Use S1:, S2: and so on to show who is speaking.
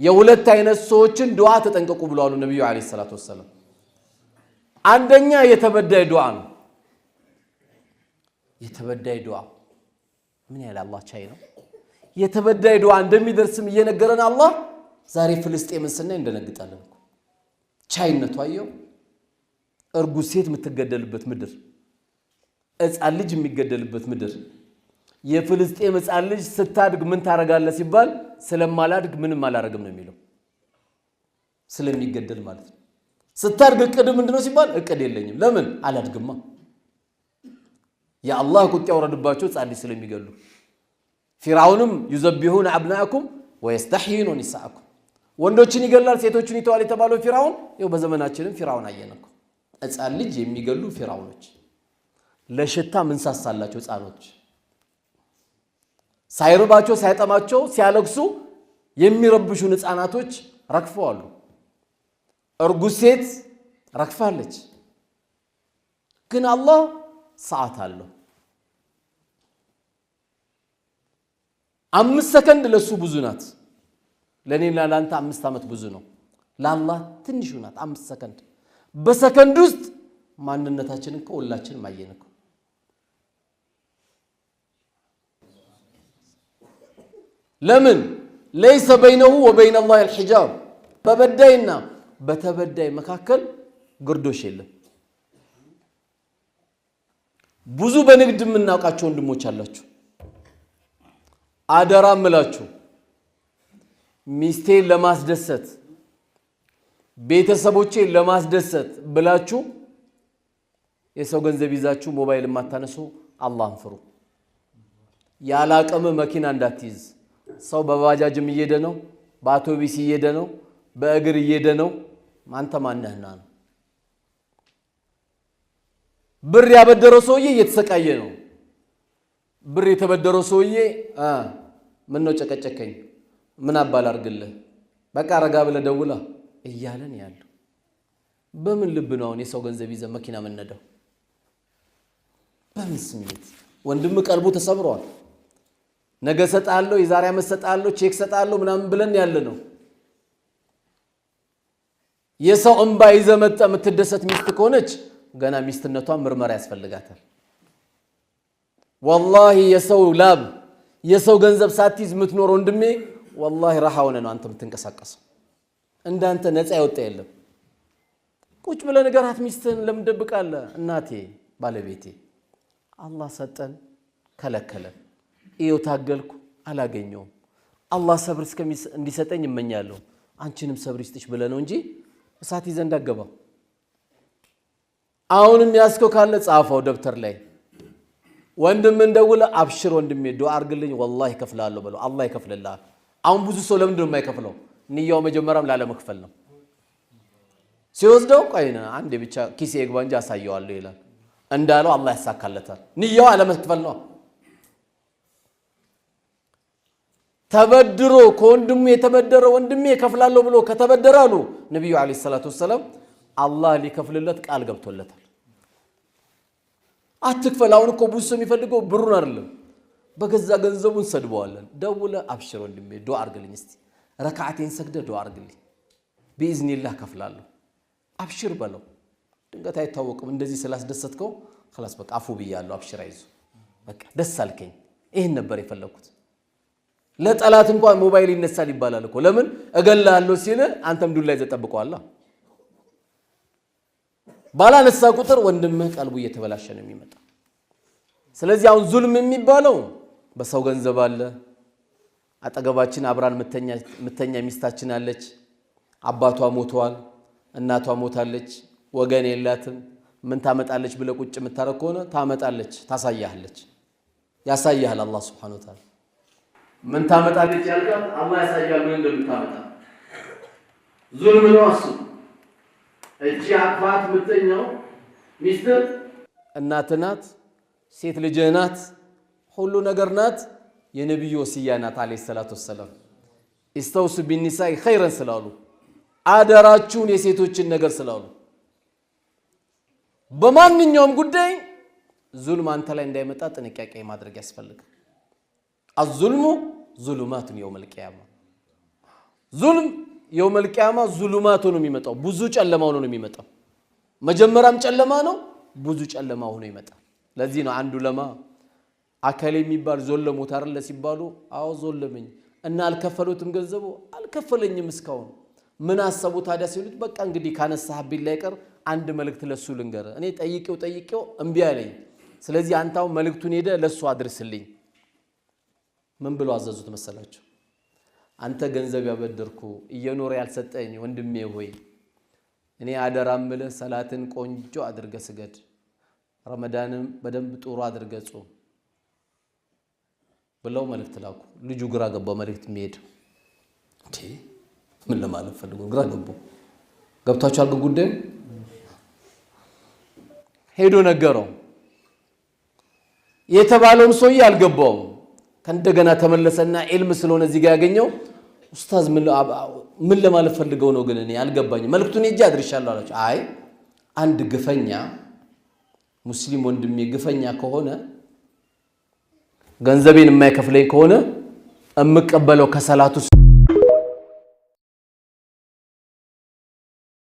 S1: የሁለት አይነት ሰዎችን ዱዓ ተጠንቀቁ ብለዋል ነብዩ አለይሂ ሰላቱ ወሰለም። አንደኛ የተበዳይ ዱዓ ነው። የተበዳይ ዱዓ ምን ያለ አላህ ቻይ ነው። የተበዳይ ዱዓ እንደሚደርስም እየነገረን አላህ ዛሬ ፍልስጤምን ስናይ እንደነግጣለን እኮ ቻይነቱ አየው። እርጉዝ ሴት የምትገደልበት ምድር፣ ሕፃን ልጅ የሚገደልበት ምድር። የፍልስጤም ሕፃን ልጅ ስታድግ ምን ታረጋለህ ሲባል ስለማላድግ ምንም አላረግም ነው የሚለው። ስለሚገደል ማለት ነው። ስታድግ እቅድ ምንድነው ሲባል እቅድ የለኝም። ለምን አላድግማ። የአላህ ቁጣ ወረደባቸው ሕፃን ልጅ ስለሚገሉ። ፊርዓውንም ይዘብሁን አብናአኩም ወይስተህይኑ ኒሳአኩም፣ ወንዶችን ይገላል ሴቶችን ይተዋል የተባለው ፊርዓውን ይኸው በዘመናችንም ፊርዓውን አየነው። ሕፃን ልጅ የሚገሉ ፊርዓውኖች ለሽታ ምን ሳሳላቸው ሕፃኖች ሳይርባቸው ሳይጠማቸው ሲያለቅሱ የሚረብሹን ሕፃናቶች ረክፈዋል። እርጉዝ ሴት ረክፋለች። ግን አላህ ሰዓት አለው። 5 ሰከንድ ለሱ ብዙ ናት። ለኔና ላንተ 5 ዓመት ብዙ ነው። ለአላህ ትንሽ ናት 5 ሰከንድ። በሰከንድ ውስጥ ማንነታችንን ከሁላችን ማየነው። ለምን ليس بينه وبين الله الحجاب በበዳይና በተበዳይ መካከል ግርዶሽ የለም። ብዙ በንግድ የምናውቃቸው ወንድሞች አላችሁ። አደራ እምላችሁ ሚስቴን ለማስደሰት ቤተሰቦቼን ለማስደሰት ብላችሁ የሰው ገንዘብ ይዛችሁ ሞባይል ማታነሱ አላህን ፍሩ። ያላቀመ መኪና እንዳትይዝ። ሰው በባጃጅም እየሄደ ነው፣ በአውቶቢስ እየሄደ ነው፣ በእግር እየሄደ ነው። አንተ ማነህና ነው? ብር ያበደረው ሰውዬ እየተሰቃየ ነው። ብር የተበደረው ሰውዬ ምን ነው ጨቀጨከኝ፣ ምን አባል አርግልህ፣ በቃ ረጋ ብለህ ደውላ እያለን ያለው። በምን ልብ ነው አሁን የሰው ገንዘብ ይዘህ መኪና የምንነዳው? በምን ስሜት? ወንድም ቀልቡ ተሰብሯል። ነገ ሰጣለሁ፣ የዛሬ ዓመት ሰጣለሁ፣ ቼክ ሰጣለሁ ምናምን ብለን ያለ ነው። የሰው እንባ ይዘህ መጣ የምትደሰት ሚስት ከሆነች ገና ሚስትነቷን ምርመራ ያስፈልጋታል። ወላሂ የሰው ላብ የሰው ገንዘብ ሳትይዝ የምትኖር ወንድሜ ወላሂ ረሃ ሆነ ነው አንተ የምትንቀሳቀሰው። እንዳንተ ነፃ ያወጣ የለም። ቁጭ ብለህ ንገራት ሚስትህን። ለምን ደብቃለህ? እናቴ ባለቤቴ አላህ ሰጠን ከለከለን፣ ይኸው ታገልኩ አላገኘውም። አላህ ሰብር እንዲሰጠኝ እመኛለሁ፣ አንቺንም ሰብር ይስጥሽ ብለህ ነው እንጂ እሳት ይዘህ እንዳገባ። አሁንም ያስከው ካለ ጻፈው ደብተር ላይ። ወንድም እንደውለ አብሽር ወንድሜ ዱዓ አርግልኝ ወላሂ ከፍላለሁ ብለው አላህ ይከፍልልሃል። አሁን ብዙ ሰው ለምን ነው የማይከፍለው? ንያው መጀመሪያም ላለመክፈል ነው። ሲወስደው ቆይና አንዴ ብቻ ኪሴ ይግባ እንጂ አሳየዋለሁ ይላል እንዳለው አላህ ያሳካለታል። ንያው አለመክፈል ነው። ተበድሮ ከወንድሙ የተበደረ ወንድሜ ከፍላለሁ ብሎ ከተበደረ አሉ ነብዩ አለይሂ ሰላቱ ወሰለም አላህ ሊከፍልለት ቃል ገብቶለታል። አትክፈል። አሁን እኮ ብዙ ሰው የሚፈልገው ብሩን አይደለም፣ በገዛ ገንዘቡን ሰድበዋለን። ደውለ አብሽር ወንድሜ ዱዓ አርግልኝ፣ እስቲ ረካዓቴን ሰግደ ዱዓ አርግልኝ بإذنillah ከፍላለሁ አብሽር በለው። ድንገት አይታወቅም እንደዚህ ስላስደሰትከው خلاص በቃ አፉ ብያለሁ አብሽር አይዞ በቃ ደስ አልከኝ። ይሄን ነበር የፈለኩት። ለጠላት እንኳን ሞባይል ይነሳል ይባላል እኮ። ለምን እገላለሁ ሲል አንተም ዱላ ይዘህ ተጠብቀዋለህ። ባላነሳ ቁጥር ወንድምህ ቀልቡ እየተበላሸ ነው የሚመጣው። ስለዚህ አሁን ዙልም የሚባለው በሰው ገንዘብ አለ። አጠገባችን አብራን ምተኛ ሚስታችን አለች። አባቷ ሞቷል፣ እናቷ ሞታለች፣ ወገን የላትም። ምን ታመጣለች ብለ ቁጭ የምታረግ ከሆነ ታመጣለች፣ ታሳያለች፣ ያሳያል አላህ Subhanahu Wa Ta'ala። ምን ታመጣለች ያልካት አላህ ያሳያል ምን እንደምታመጣ። ዙልም ነው እሱ። እቺ አፋት ምተኛው ሚስት እናት ናት፣ ሴት ልጅ ናት፣ ሁሉ ነገር ናት። የነብዩ ወሲያ ናት አለይሂ ሰላቱ ወሰለም። استوصوا بالنساء خيرا ስላሉ አደራችሁን የሴቶችን ነገር ስላሉ በማንኛውም ጉዳይ ዙልም አንተ ላይ እንዳይመጣ ጥንቃቄ ማድረግ ያስፈልጋል። الظلم ظلمات يوم القيامه ዙልም የውመል ቂያማ ዙሉማት ሆኖ የሚመጣው ብዙ ጨለማ ሆኖ ነው የሚመጣው መጀመሪያም ጨለማ ነው ብዙ ጨለማ ሆኖ ይመጣል ለዚህ ነው አንዱ ለማ አከለ የሚባል ዞለሙት አይደል ሲባሉ አው ዞለመኝ እና አልከፈሉትም ገንዘቡ አልከፈለኝም እስካሁን ምን አሰቡ ታዲያ ሲሉት በቃ እንግዲህ ካነሳህብኝ ላይቀር አንድ መልእክት ለሱ ልንገር እኔ ጠይቄው እምቢ አለኝ ስለዚህ አንታው መልእክቱን ሄደ ለሱ አድርስልኝ ምን ብሎ አዘዙት መሰላችሁ አንተ ገንዘብ ያበደርኩ እየኖረ ያልሰጠኝ ወንድሜ ሆይ እኔ አደራምለ ሰላትን ቆንጆ አድርገ ስገድ ረመዳንም በደንብ ጥሩ አድርገ ጾም ብለው መልእክት ላኩ ልጁ ግራ ገባ መልእክት የሚሄድ እንዴ ምን ለማለት ፈልጎ ግራ ገብታችኋል ጉዳይ ሄዶ ነገረው የተባለውን ሰውዬ አልገባው ከእንደገና ተመለሰና ኢልም ስለሆነ እዚህ ጋር ያገኘው ኡስታዝ ምን ለማለት ፈልገው ነው ግን እኔ አልገባኝ መልእክቱን እጄ አድርሻለሁ አላች አይ አንድ ግፈኛ ሙስሊም ወንድሜ ግፈኛ ከሆነ ገንዘቤን የማይከፍለኝ ከሆነ እምቀበለው ከሰላቱ